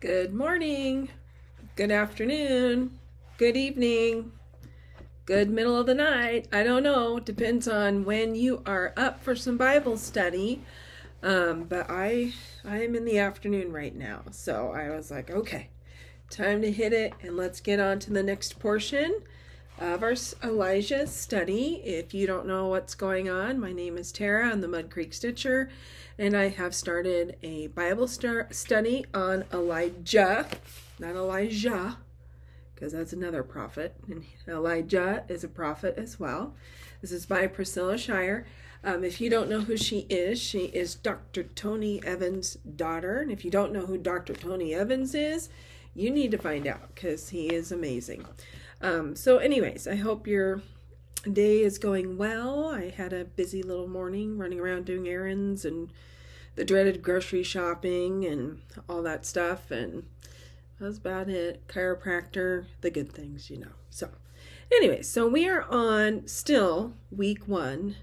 Good morning, good afternoon, good evening, good middle of the night. I don't know. Depends on when you are up for some Bible study. But I am in the afternoon right now. So I was like, okay, time to hit it and let's get on to the next portion of our Elijah study. If you don't know what's going on, my name is Tara. I'm the Mudcreek Stitcher, and I have started a Bible study on Elijah, not Elijah, because that's another prophet, and Elijah is a prophet as well. This is by Priscilla Shirer. If you don't know who she is Dr. Tony Evans' daughter, and if you don't know who Dr. Tony Evans is, you need to find out because he is amazing. So anyways, I hope your day is going well. I had a busy little morning running around doing errands and the dreaded grocery shopping and all that stuff, and that's about it. Chiropractor, the good things, you know. So anyways, so we are on still week 1,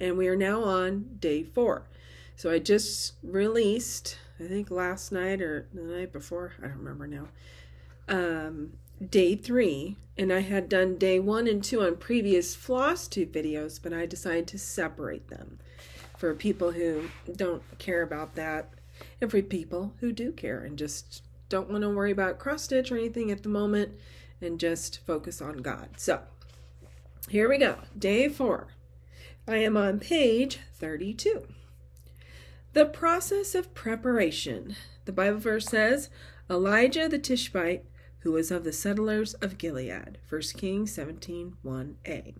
and we are now on day 4. So I just released, I think last night or the night before, I don't remember now, day 3, and I had done day 1 and 2 on previous floss tube videos, but I decided to separate them for people who don't care about that, and for people who do care and just don't want to worry about cross stitch or anything at the moment and just focus on God. So here we go, day 4. I am on page 32. The process of preparation. The Bible verse says, Elijah the Tishbite, who was of the settlers of Gilead. 1 Kings 17:1a.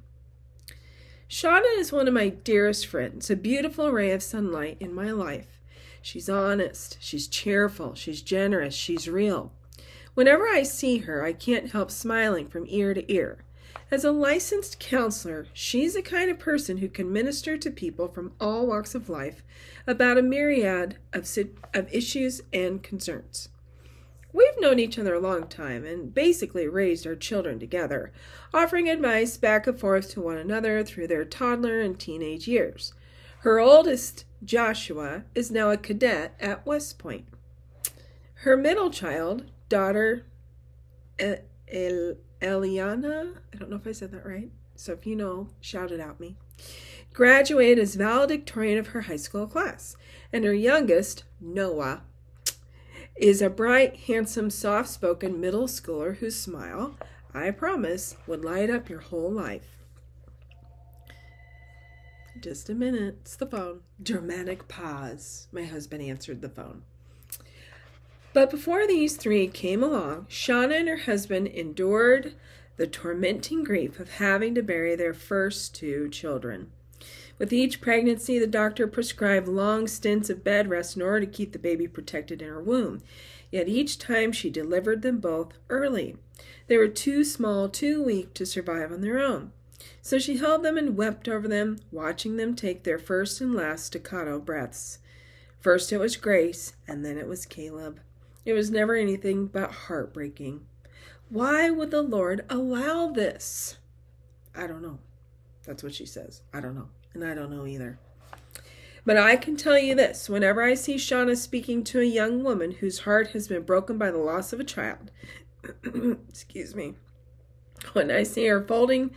Shauna is one of my dearest friends, a beautiful ray of sunlight in my life. She's honest, she's cheerful, she's generous, she's real. Whenever I see her, I can't help smiling from ear to ear. As a licensed counselor, she's the kind of person who can minister to people from all walks of life about a myriad of issues and concerns. We've known each other a long time and basically raised our children together, offering advice back and forth to one another through their toddler and teenage years. Her oldest, Joshua, is now a cadet at West Point. Her middle child, daughter Eliana, I don't know if I said that right, so if you know, shout it at me, graduated as valedictorian of her high school class, and her youngest, Noah, is a bright, handsome, soft-spoken middle schooler whose smile, I promise, would light up your whole life. Just a minute, it's the phone. Dramatic pause. My husband answered the phone. But before these 3 came along, Shauna and her husband endured the tormenting grief of having to bury their first 2 children. With each pregnancy, the doctor prescribed long stints of bed rest in order to keep the baby protected in her womb. Yet each time she delivered them both early. They were too small, too weak to survive on their own. So she held them and wept over them, watching them take their first and last staccato breaths. First it was Grace, and then it was Caleb. It was never anything but heartbreaking. Why would the Lord allow this? I don't know. That's what she says. I don't know. And I don't know either. But I can tell you this. Whenever I see Shauna speaking to a young woman whose heart has been broken by the loss of a child, excuse me, when I see her folding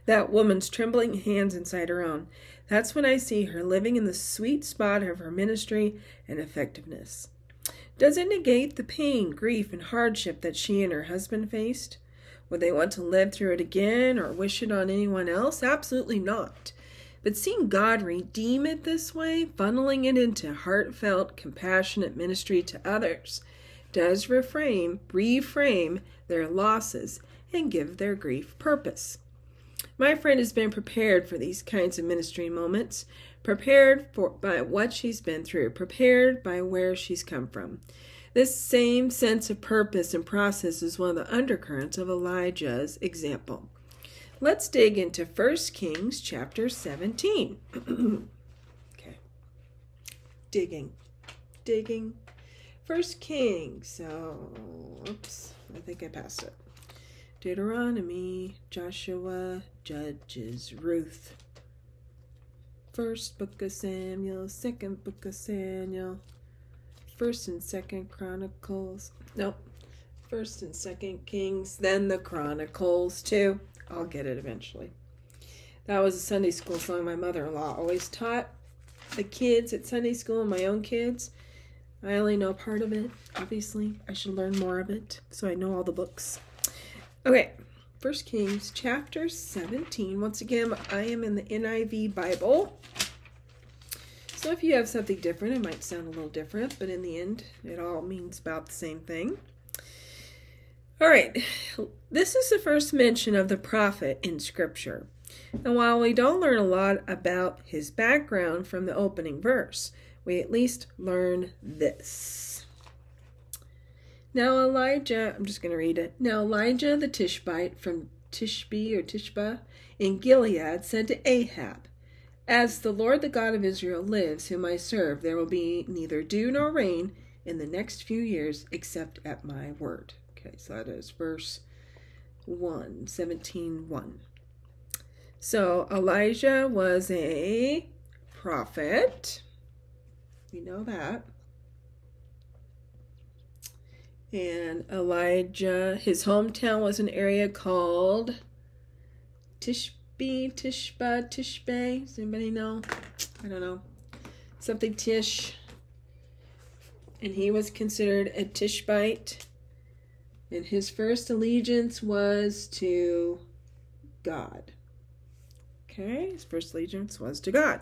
that woman's trembling hands inside her own, that's when I see her living in the sweet spot of her ministry and effectiveness. Does it negate the pain, grief, and hardship that she and her husband faced? Would they want to live through it again or wish it on anyone else? Absolutely not. But seeing God redeem it this way, funneling it into heartfelt, compassionate ministry to others, does reframe their losses and give their grief purpose. My friend has been prepared for these kinds of ministry moments, prepared by what she's been through, prepared by where she's come from. This same sense of purpose and process is one of the undercurrents of Elijah's example. Let's dig into 1 Kings chapter 17. Okay. Digging. 1 Kings. So, oops, I think I passed it. Deuteronomy, Joshua, Judges, Ruth. First book of Samuel, second book of Samuel, First and Second Chronicles. Nope. First and Second Kings, then the Chronicles too. I'll get it eventually. That was a Sunday school song my mother-in-law always taught the kids at Sunday school and my own kids. I only know part of it, obviously. I should learn more of it so I know all the books. Okay, 1 Kings chapter 17. Once again, I am in the NIV Bible. So if you have something different, it might sound a little different, but in the end, it all means about the same thing. All right, this is the first mention of the prophet in Scripture. And while we don't learn a lot about his background from the opening verse, we at least learn this. Now Elijah, I'm just going to read it. Now Elijah the Tishbite from Tishbe in Gilead said to Ahab, "As the Lord the God of Israel lives, whom I serve, there will be neither dew nor rain in the next few years except at my word." Okay, so that is verse 1, 17:1. So Elijah was a prophet. We know that. And Elijah, his hometown was an area called Tishbe. Does anybody know? I don't know. Something Tish. And he was considered a Tishbite. And his first allegiance was to God. Okay, his first allegiance was to God.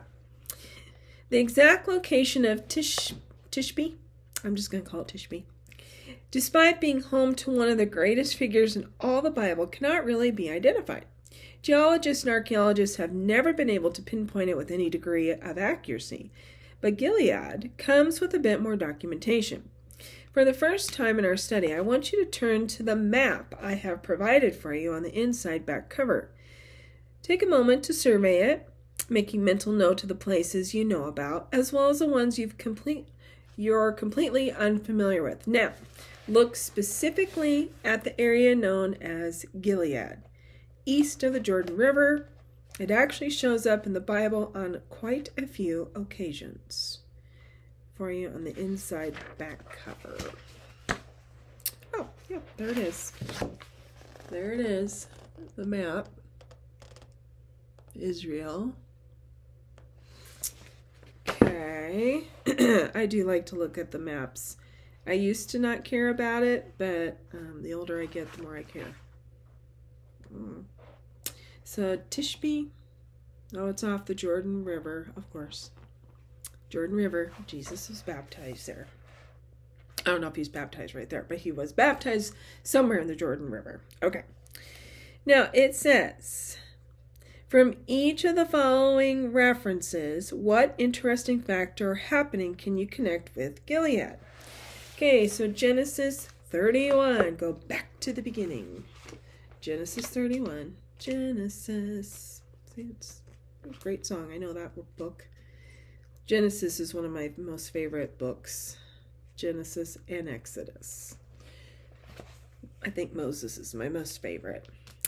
The exact location of Tishbe, I'm just going to call it Tishbe, despite being home to one of the greatest figures in all the Bible, cannot really be identified. Geologists and archaeologists have never been able to pinpoint it with any degree of accuracy, but Gilead comes with a bit more documentation. For the first time in our study, I want you to turn to the map I have provided for you on the inside back cover. Take a moment to survey it, making mental note of the places you know about, as well as the ones you're completely unfamiliar with. Now, look specifically at the area known as Gilead, east of the Jordan River. It actually shows up in the Bible on quite a few occasions. For you on the inside back cover. Oh, yeah, there it is. There it is, the map. Israel. Okay. I do like to look at the maps. I used to not care about it, but the older I get, the more I care. So Tishbe. Oh, it's off the Jordan River, of course. Jordan River. Jesus was baptized there. I don't know if he's baptized right there, but he was baptized somewhere in the Jordan River. Okay. Now, it says, from each of the following references, what interesting fact or happening can you connect with Gilead? Okay, so Genesis 31. Go back to the beginning. Genesis 31. Genesis. See, it's a great song. I know that book. Genesis is one of my most favorite books. Genesis and Exodus. I think Moses is my most favorite.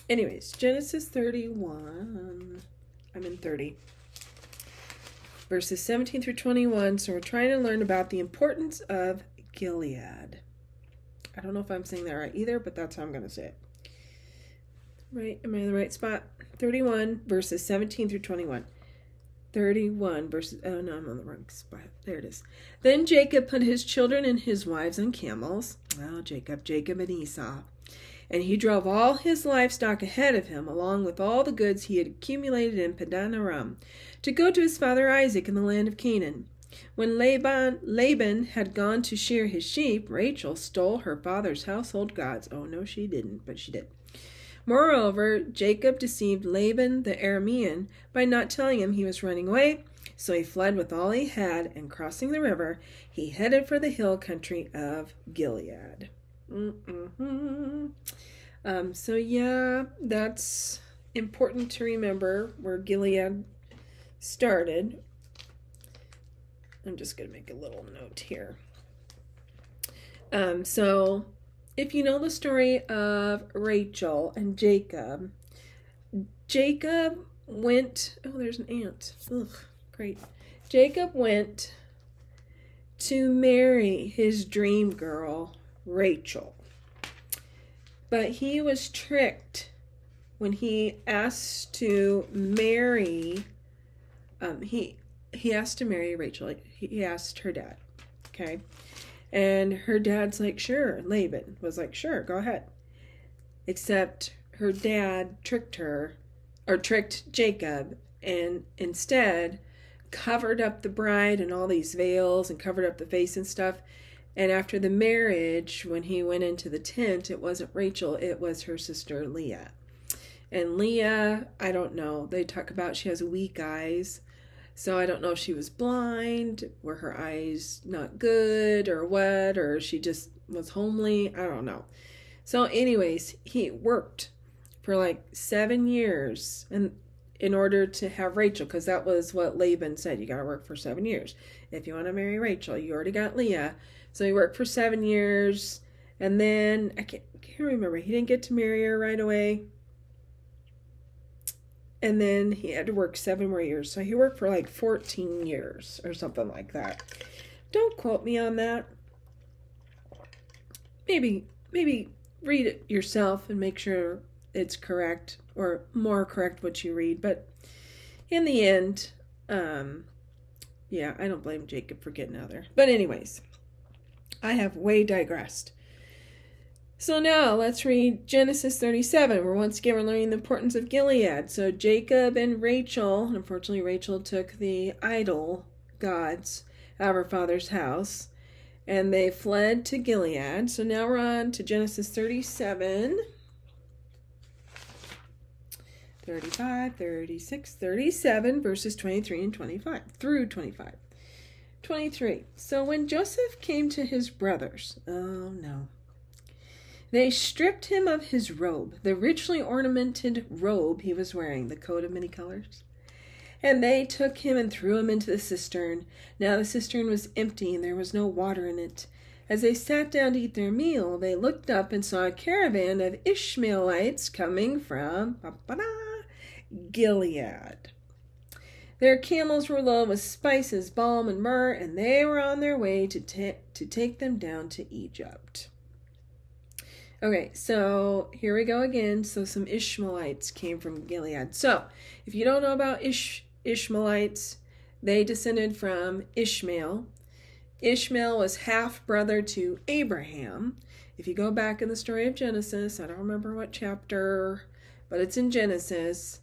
Anyways, Genesis 31. I'm in 30. Verses 17 through 21. So we're trying to learn about the importance of Gilead. I don't know if I'm saying that right either, but that's how I'm going to say it. Right? Am I in the right spot? 31 verses 17 through 21. 31 verses, oh no, I'm on the wrong spot. There it is. Then Jacob put his children and his wives on camels. Well, Jacob and Esau. And he drove all his livestock ahead of him, along with all the goods he had accumulated in Padan Aram, to go to his father Isaac in the land of Canaan. When Laban had gone to shear his sheep, Rachel stole her father's household gods. Oh, no, she didn't, but she did. Moreover, Jacob deceived Laban the Aramean by not telling him he was running away, so he fled with all he had, and crossing the river, he headed for the hill country of Gilead. So yeah, that's important to remember where Gilead started. I'm just going to make a little note here. So if you know the story of Rachel and Jacob, Jacob went, oh, there's an ant. Ugh, great. Jacob went to marry his dream girl, Rachel. But he was tricked when he asked to marry, he asked to marry Rachel. He asked her dad, okay? And her dad's like, sure. Laban was like, sure, go ahead. Except her dad tricked Jacob, and instead covered up the bride in all these veils and covered up the face and stuff. And after the marriage, when he went into the tent, it wasn't Rachel, it was her sister Leah. And Leah, I don't know, they talk about she has weak eyes. So I don't know if she was blind, were her eyes not good or what, or she just was homely. I don't know. So anyways, he worked for like 7 years and in order to have Rachel, because that was what Laban said. You got to work for 7 years. If you want to marry Rachel, you already got Leah. So he worked for 7 years. And then, I can't remember, he didn't get to marry her right away. And then he had to work 7 more years. So he worked for like 14 years or something like that. Don't quote me on that. Maybe read it yourself and make sure it's correct, or more correct what you read. But in the end, yeah, I don't blame Jacob for getting out there. But anyways, I have way digressed. So now let's read Genesis 37. We're once again learning the importance of Gilead. So Jacob and Rachel, unfortunately Rachel took the idol gods out of her father's house, and they fled to Gilead. So now we're on to Genesis 37, 35, 36, 37, verses 23 and 25, through 25. 23. So when Joseph came to his brothers, oh no, they stripped him of his robe, the richly ornamented robe he was wearing, the coat of many colors. And they took him and threw him into the cistern. Now the cistern was empty, and there was no water in it. As they sat down to eat their meal, they looked up and saw a caravan of Ishmaelites coming from Gilead. Their camels were loaded with spices, balm, and myrrh, and they were on their way to take them down to Egypt. Okay, so here we go again. So some Ishmaelites came from Gilead. So if you don't know about Ishmaelites, they descended from Ishmael. Ishmael was half-brother to Abraham. If you go back in the story of Genesis, I don't remember what chapter, but it's in Genesis.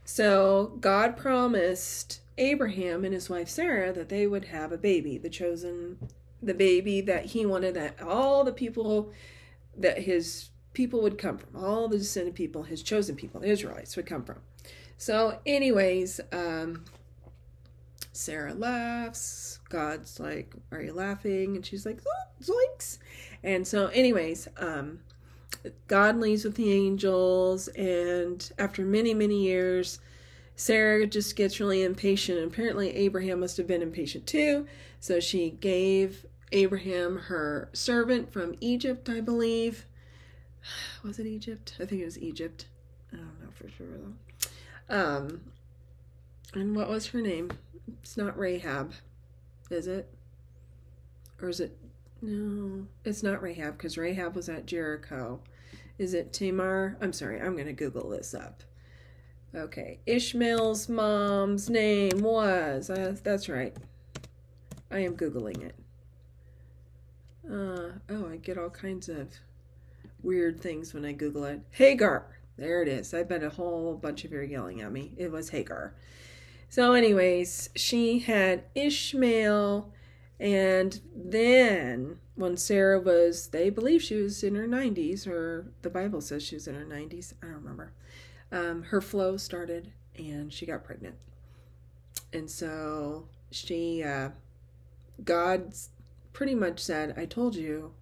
So God promised Abraham and his wife Sarah that they would have a baby, the baby that he wanted, that all the people, that his people would come from, all the descended people, his chosen people, the Israelites, would come from. So anyways, Sarah laughs. God's like, are you laughing? And she's like, oh, zoinks. And so anyways, God leaves with the angels, and after many, many years, Sarah just gets really impatient. And apparently Abraham must have been impatient too. So she gave Abraham her servant from Egypt, I believe. Was it Egypt? I think it was Egypt. I don't know for sure though. And what was her name? It's not Rahab, is it? Or is it? No, it's not Rahab, because Rahab was at Jericho. Is it Tamar? I'm sorry, I'm going to Google this up. Okay, Ishmael's mom's name was, that's right. I am Googling it. Oh, I get all kinds of weird things when I Google it. Hagar. There it is. I bet a whole bunch of you are yelling at me. It was Hagar. So anyways, she had Ishmael, and then when Sarah was, they believe she was in her 90s, or the Bible says she was in her 90s. I don't remember. Her flow started, and she got pregnant. And so God pretty much said, I told you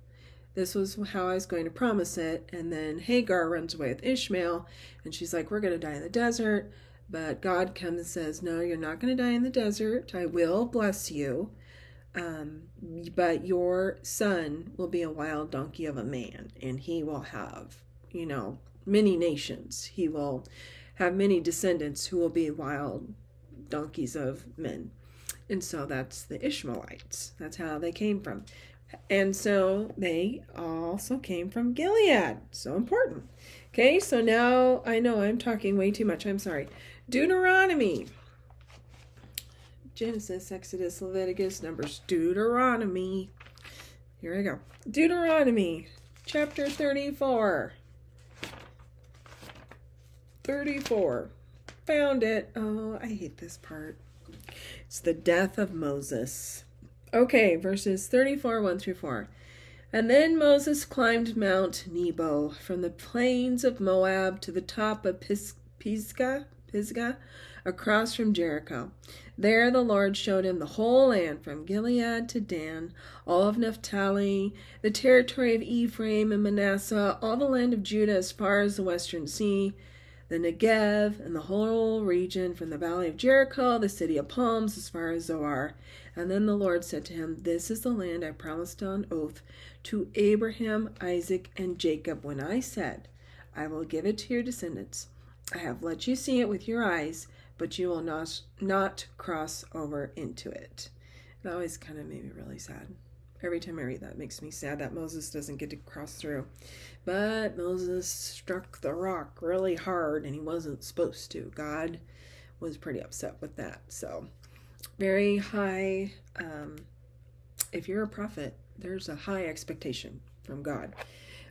this was how I was going to promise it. And then Hagar runs away with Ishmael, and she's like, we're going to die in the desert. But God comes and says, no, you're not going to die in the desert. I will bless you. But your son will be a wild donkey of a man, and he will have, many nations. He will have many descendants who will be wild donkeys of men. And so that's the Ishmaelites. That's how they came from. And so they also came from Gilead. So important. Okay, so now I know I'm talking way too much. I'm sorry. Deuteronomy. Genesis, Exodus, Leviticus, Numbers, Deuteronomy. Here I go. Deuteronomy, chapter 34. 34. Found it. Oh, I hate this part. It's the death of Moses. Okay, verses 34, 1 through 4. And then Moses climbed Mount Nebo from the plains of Moab to the top of Pisgah, across from Jericho. There the Lord showed him the whole land from Gilead to Dan, all of Naphtali, the territory of Ephraim and Manasseh, all the land of Judah as far as the western sea, the Negev, and the whole region from the valley of Jericho, the city of palms, as far as Zoar. And then the Lord said to him, This is the land I promised on oath to Abraham, Isaac, and Jacob when I said, I will give it to your descendants. I have let you see it with your eyes, but you will not cross over into it. It always kind of made me really sad. Every time I read that, it makes me sad that Moses doesn't get to cross through. But Moses struck the rock really hard, and he wasn't supposed to. God was pretty upset with that. So, very high, if you're a prophet, there's a high expectation from God.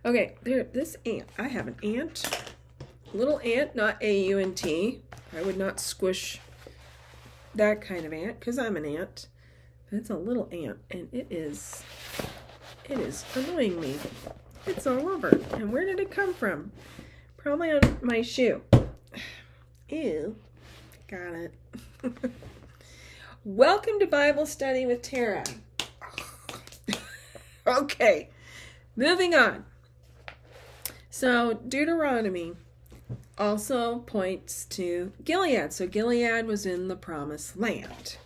Okay, this ant. I have an ant. Little ant, not A-U-N-T. I would not squish that kind of ant, because I'm an ant. But it's a little ant, and it is annoying me. It's all over. And where did it come from? Probably on my shoe. Ew. Got it. Welcome to Bible Study with Tara. Okay, moving on. So Deuteronomy also points to Gilead. So Gilead was in the promised land.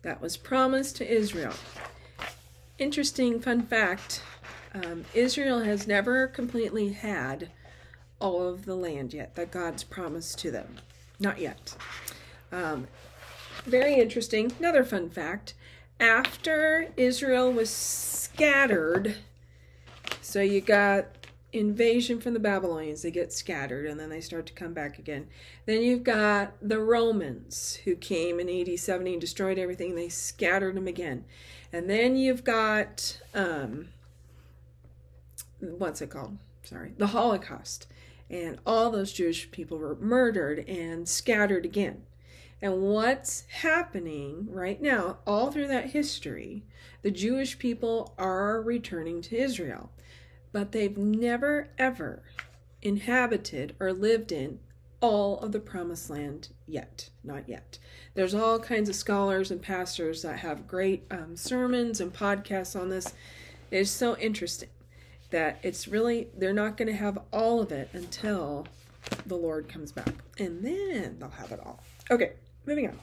That was promised to Israel. Interesting fun fact, Israel has never completely had all of the land yet that God's promised to them. Not yet. Very interesting. Another fun fact, after Israel was scattered, so you got invasion from the Babylonians, they get scattered and then they start to come back again. Then you've got the Romans who came in AD 70 and destroyed everything. They scattered them again. And then you've got what's it called? Sorry, the Holocaust. And all those Jewish people were murdered and scattered again. And what's happening right now, all through that history, the Jewish people are returning to Israel. But they've never, ever inhabited or lived in all of the promised land yet. Not yet. There's all kinds of scholars and pastors that have great sermons and podcasts on this. It's so interesting that it's really, they're not going to have all of it until the Lord comes back. And then they'll have it all. Okay, moving on.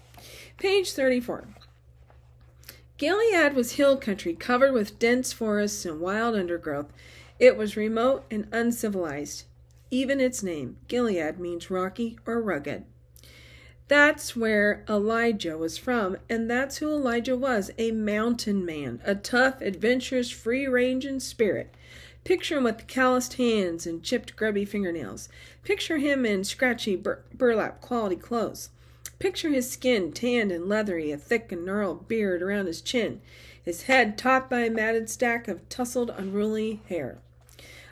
Page 34. Gilead was hill country covered with dense forests and wild undergrowth. It was remote and uncivilized. Even its name, Gilead, means rocky or rugged. That's where Elijah was from, and that's who Elijah was, a mountain man, a tough, adventurous, free-ranging spirit. Picture him with calloused hands and chipped, grubby fingernails. Picture him in scratchy, burlap quality clothes. Picture his skin tanned and leathery, a thick and gnarled beard around his chin, his head topped by a matted stack of tousled, unruly hair.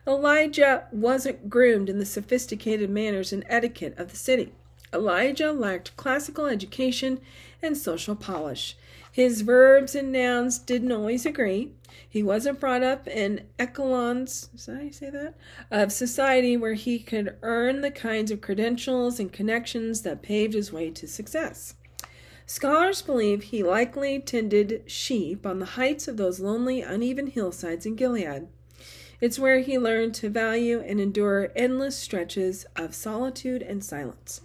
Elijah wasn't groomed in the sophisticated manners and etiquette of the city. Elijah lacked classical education and social polish. His verbs and nouns didn't always agree. He wasn't brought up in echelons, did I say that, of society where he could earn the kinds of credentials and connections that paved his way to success. Scholars believe he likely tended sheep on the heights of those lonely, uneven hillsides in Gilead. It's where he learned to value and endure endless stretches of solitude and silence.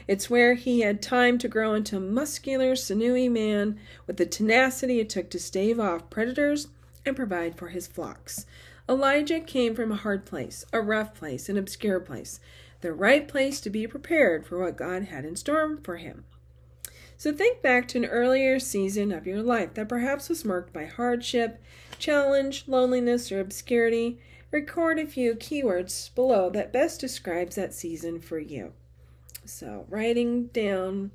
It's where he had time to grow into a muscular, sinewy man with the tenacity it took to stave off predators and provide for his flocks. Elijah came from a hard place, a rough place, an obscure place, the right place to be prepared for what God had in store for him. So think back to an earlier season of your life that perhaps was marked by hardship, challenge, loneliness, or obscurity. Record a few keywords below that best describes that season for you. So writing down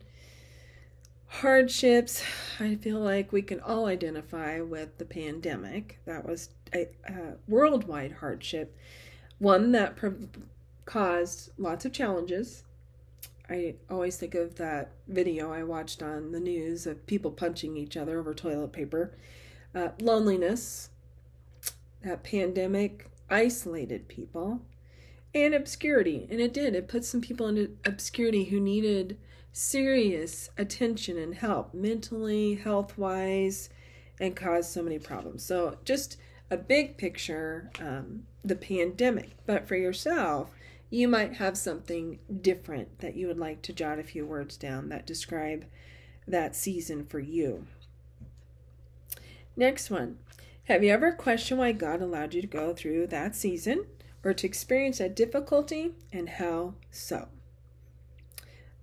hardships, I feel like we can all identify with the pandemic. That was a worldwide hardship, one that caused lots of challenges. I always think of that video I watched on the news of people punching each other over toilet paper. Loneliness, that pandemic isolated people, and obscurity. And it put some people into obscurity who needed serious attention and help, mentally, health-wise, and caused so many problems. So just a big picture, the pandemic. But for yourself, you might have something different that you would like to jot a few words down that describe that season for you. Next one. Have you ever questioned why God allowed you to go through that season or to experience that difficulty, and how so?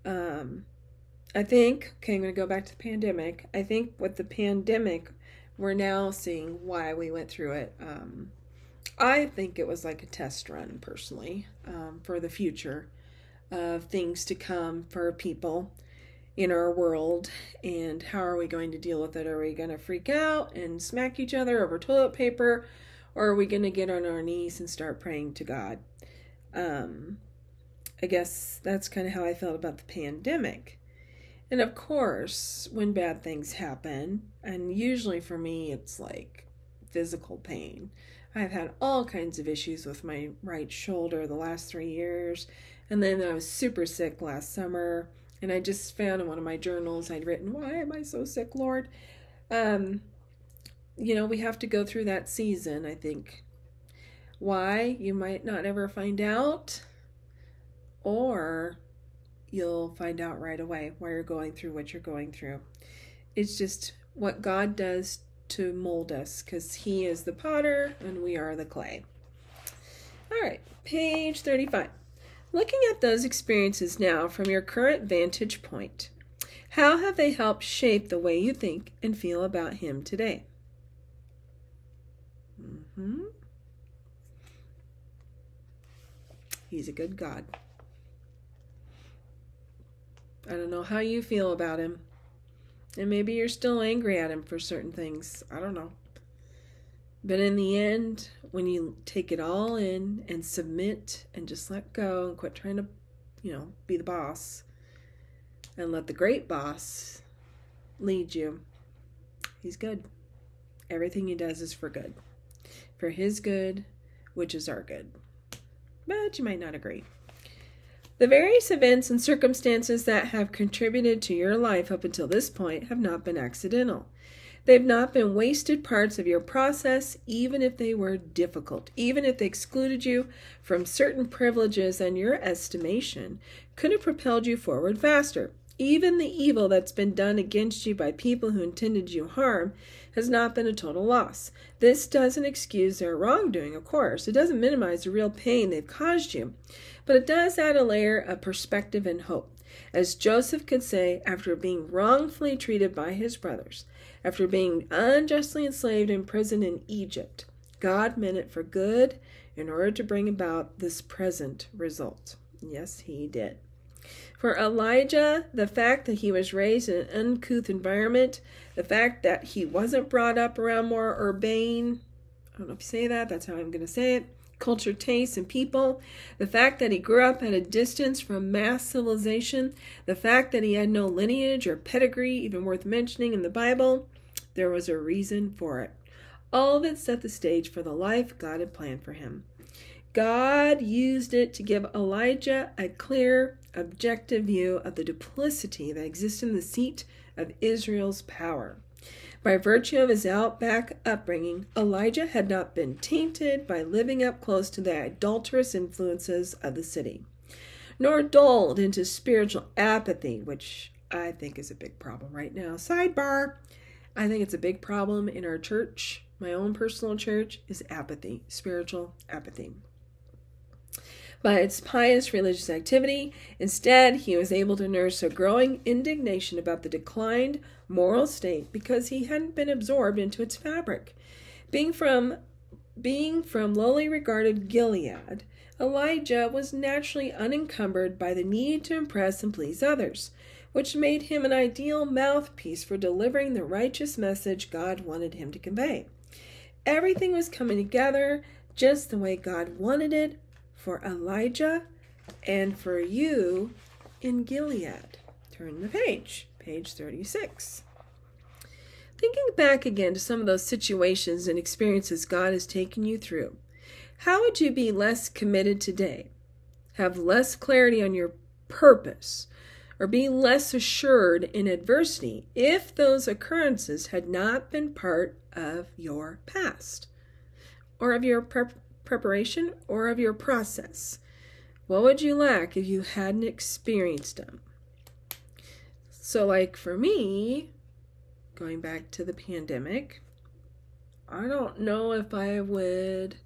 I think, I'm going to go back to the pandemic. I think with the pandemic, we're now seeing why we went through it. I think it was like a test run, personally, for the future of things to come for people in our world, and how are we going to deal with it? Are we going to freak out and smack each other over toilet paper, or are we going to get on our knees and start praying to God? I guess that's kind of how I felt about the pandemic. And of course, when bad things happen, and usually for me it's like physical pain. I've had all kinds of issues with my right shoulder the last 3 years, and then I was super sick last summer. And I just found in one of my journals I'd written, "Why am I so sick, Lord?" We have to go through that season, I think. Why? You might not ever find out, or you'll find out right away why you're going through what you're going through. It's just what God does to mold us, because He is the potter and we are the clay. All right, page 35. Looking at those experiences now from your current vantage point, how have they helped shape the way you think and feel about Him today? He's a good God. I don't know how you feel about Him. And maybe you're still angry at Him for certain things. I don't know. But in the end, when you take it all in and submit and just let go and quit trying to, be the boss and let the great boss lead you, He's good. Everything He does is for good. For His good, which is our good. But you might not agree. The various events and circumstances that have contributed to your life up until this point have not been accidental. They've not been wasted parts of your process, even if they were difficult, even if they excluded you from certain privileges and your estimation could have propelled you forward faster. Even the evil that's been done against you by people who intended you harm has not been a total loss. This doesn't excuse their wrongdoing, of course. It doesn't minimize the real pain they've caused you, but it does add a layer of perspective and hope. As Joseph could say, after being wrongfully treated by his brothers, after being unjustly enslaved in prison in Egypt, God meant it for good in order to bring about this present result. Yes, He did. For Elijah, the fact that he was raised in an uncouth environment, the fact that he wasn't brought up around more urbane, I don't know if you say that, that's how I'm going to say it, culture, tastes, and people, the fact that he grew up at a distance from mass civilization, the fact that he had no lineage or pedigree even worth mentioning in the Bible, there was a reason for it. All of it set the stage for the life God had planned for him. God used it to give Elijah a clear, objective view of the duplicity that exists in the seat of Israel's power. By virtue of his outback upbringing, Elijah had not been tainted by living up close to the adulterous influences of the city, nor dulled into spiritual apathy, which I think is a big problem right now. Sidebar, I think it's a big problem in our church. My own personal church is apathy, spiritual apathy. by its pious religious activity. Instead, he was able to nurse a growing indignation about the declined moral state because he hadn't been absorbed into its fabric. Being from lowly regarded Gilead, Elijah was naturally unencumbered by the need to impress and please others, which made him an ideal mouthpiece for delivering the righteous message God wanted him to convey. Everything was coming together just the way God wanted it for Elijah and for you in Gilead. Turn the page 36. Thinking back again to some of those situations and experiences God has taken you through, how would you be less committed today, have less clarity on your purpose, or be less assured in adversity if those occurrences had not been part of your past, or of your preparation, or of your process? What would you lack if you hadn't experienced them? So like for me, going back to the pandemic, I don't know if I would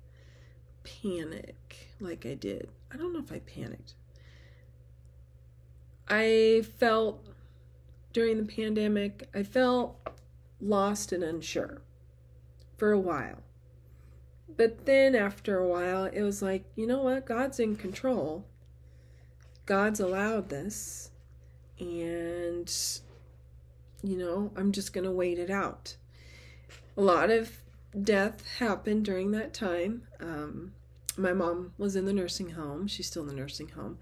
panic like I did. I don't know if I panicked. I felt during the pandemic, I felt lost and unsure for a while. But then after a while, it was like, you know what? God's in control. God's allowed this. And, I'm just going to wait it out. A lot of death happened during that time. My mom was in the nursing home. She's still in the nursing home.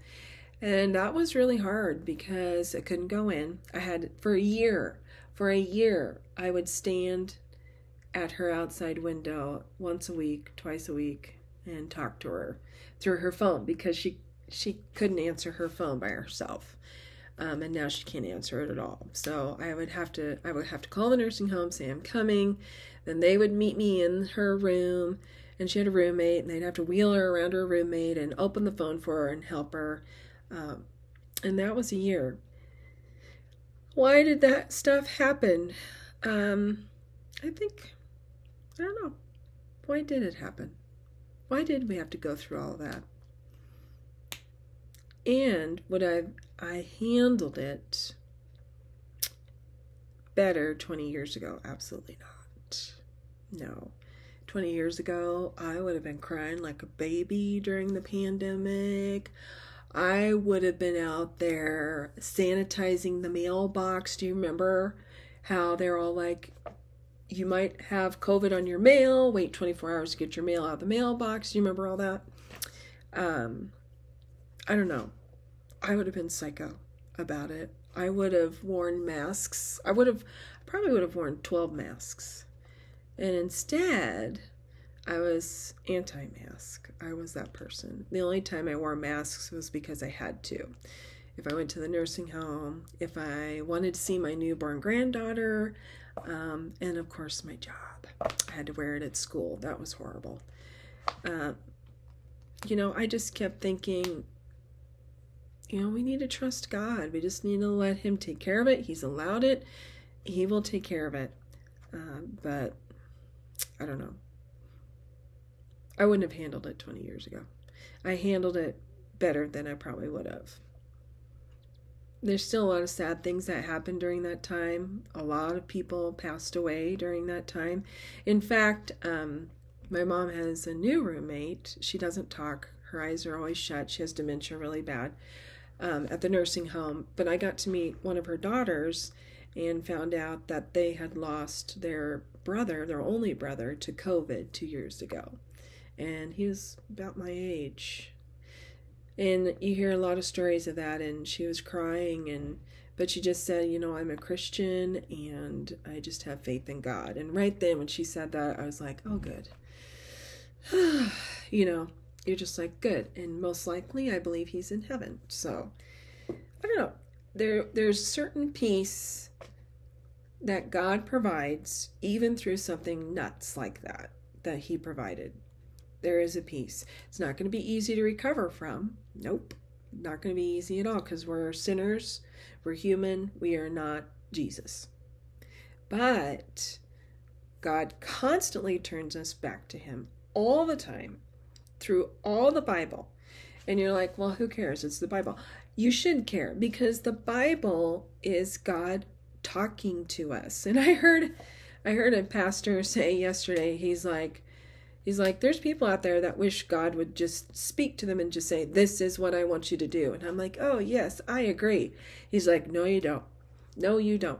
And that was really hard because I couldn't go in. I had, for a year, I would stand at her outside window once a week, twice a week, and talk to her through her phone because she couldn't answer her phone by herself. And now she can't answer it at all. So I would have to call the nursing home, say I'm coming. Then they would meet me in her room, and she had a roommate, and they'd have to wheel her around her roommate and open the phone for her and help her. And that was a year. Why did that stuff happen? I don't know. Why did it happen? Why did we have to go through all of that? And would I handled it better 20 years ago? Absolutely not. No. 20 years ago, I would have been crying like a baby during the pandemic. I would have been out there sanitizing the mailbox. Do you remember how they're all like, you might have COVID on your mail, wait 24 hours to get your mail out of the mailbox? Do you remember all that? I don't know. I would have been psycho about it. I would have worn masks. I probably would have worn 12 masks. And instead, I was anti-mask. I was that person. The only time I wore masks was because I had to. If I went to the nursing home, if I wanted to see my newborn granddaughter, and of course my job. I had to wear it at school. That was horrible. I just kept thinking, we need to trust God. We just need to let him take care of it. He's allowed it. He will take care of it. But I don't know. I wouldn't have handled it 20 years ago. I handled it better than I probably would have. There's still a lot of sad things that happened during that time. A lot of people passed away during that time. In fact, my mom has a new roommate. She doesn't talk. Her eyes are always shut. She has dementia really bad at the nursing home. But I got to meet one of her daughters and found out that they had lost their brother, their only brother, to COVID 2 years ago. And he was about my age. And you hear a lot of stories of that, and she was crying, but she just said, I'm a Christian, and I just have faith in God. And right then, when she said that, I was like, oh, good. You're just like, good. And most likely, I believe he's in heaven. So, I don't know. There's certain peace that God provides, even through something nuts like that he provided. There is a peace. It's not going to be easy to recover from. Nope. Not going to be easy at all because we're sinners. We're human. We are not Jesus. But God constantly turns us back to him all the time through all the Bible. And you're like, well, who cares? It's the Bible. You should care, because the Bible is God talking to us. And I heard a pastor say yesterday, he's like, there's people out there that wish God would just speak to them and just say, this is what I want you to do. And I'm like, oh, yes, I agree. He's like, no, you don't. No, you don't.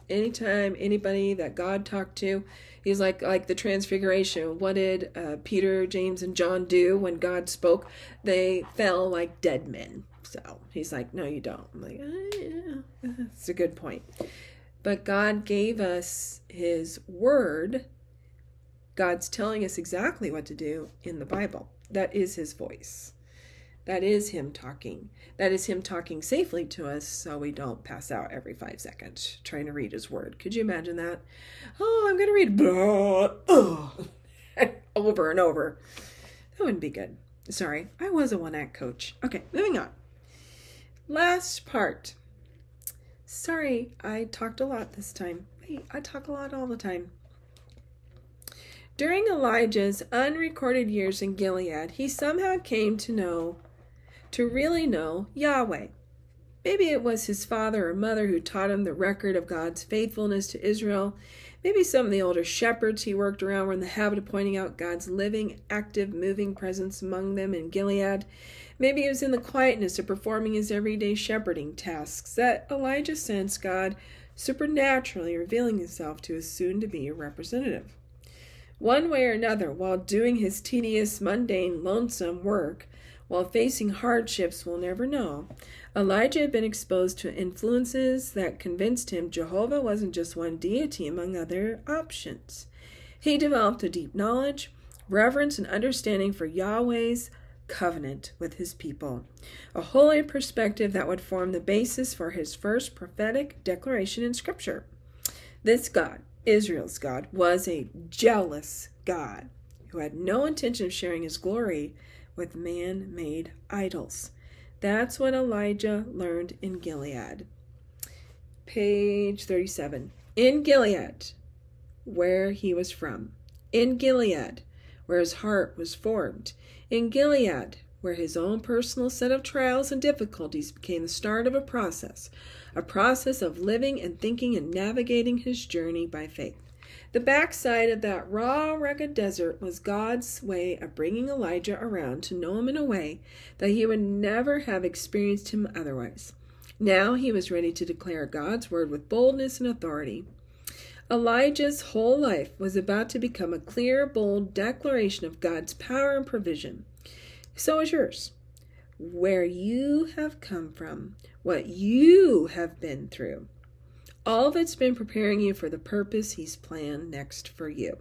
Anytime anybody that God talked to, he's like the Transfiguration. What did Peter, James, and John do when God spoke? They fell like dead men. So he's like, no, you don't. I'm like, yeah, that's a good point. But God gave us his word. God's telling us exactly what to do in the Bible. That is his voice. That is him talking. That is him talking safely to us so we don't pass out every 5 seconds trying to read his word. Could you imagine that? Oh, I'm going to read over and over. That wouldn't be good. Sorry, I was a one-act coach. Okay, moving on. Last part. Sorry, I talked a lot this time. Wait, I talk a lot all the time. During Elijah's unrecorded years in Gilead, he somehow came to really know Yahweh. Maybe it was his father or mother who taught him the record of God's faithfulness to Israel. Maybe some of the older shepherds he worked around were in the habit of pointing out God's living, active, moving presence among them in Gilead. Maybe it was in the quietness of performing his everyday shepherding tasks that Elijah sensed God supernaturally revealing himself to his soon-to-be representative. One way or another, while doing his tedious, mundane, lonesome work, while facing hardships we'll never know, Elijah had been exposed to influences that convinced him Jehovah wasn't just one deity among other options. He developed a deep knowledge, reverence, and understanding for Yahweh's covenant with his people, a holy perspective that would form the basis for his first prophetic declaration in Scripture. This God, Israel's God, was a jealous God who had no intention of sharing his glory with man-made idols. That's what Elijah learned in Gilead. Page 37. In Gilead, where he was from. In Gilead, where his heart was formed. In Gilead, where his own personal set of trials and difficulties became the start of a process of living and thinking and navigating his journey by faith. The backside of that raw, rugged desert was God's way of bringing Elijah around to know him in a way that he would never have experienced him otherwise. Now he was ready to declare God's word with boldness and authority. Elijah's whole life was about to become a clear, bold declaration of God's power and provision. So is yours. Where you have come from, what you have been through. All of it's been preparing you for the purpose he's planned next for you.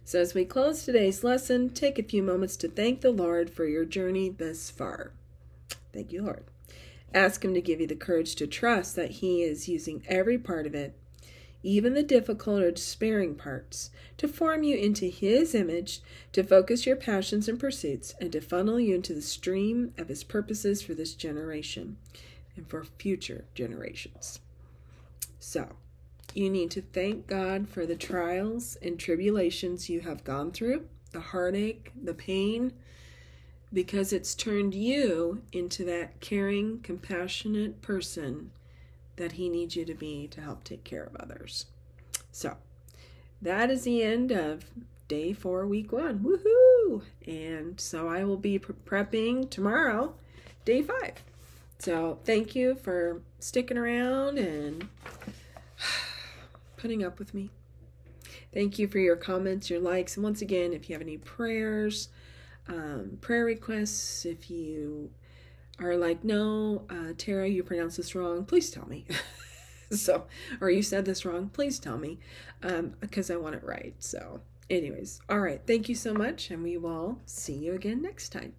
So as we close today's lesson, take a few moments to thank the Lord for your journey thus far. Thank you, Lord. Ask him to give you the courage to trust that he is using every part of it, even the difficult or despairing parts, to form you into his image, to focus your passions and pursuits, and to funnel you into the stream of his purposes for this generation and for future generations. So, you need to thank God for the trials and tribulations you have gone through, the heartache, the pain, because it's turned you into that caring, compassionate person that he needs you to be to help take care of others. So, that is the end of day 4, week 1. Woohoo! And so I will be prepping tomorrow, day 5. So thank you for sticking around and putting up with me. Thank you for your comments, your likes. And once again, if you have any prayers, prayer requests, if you are like, no, Tara, you pronounced this wrong, please tell me. Or you said this wrong, please tell me, because I want it right. So anyways, all right. Thank you so much, and we will see you again next time.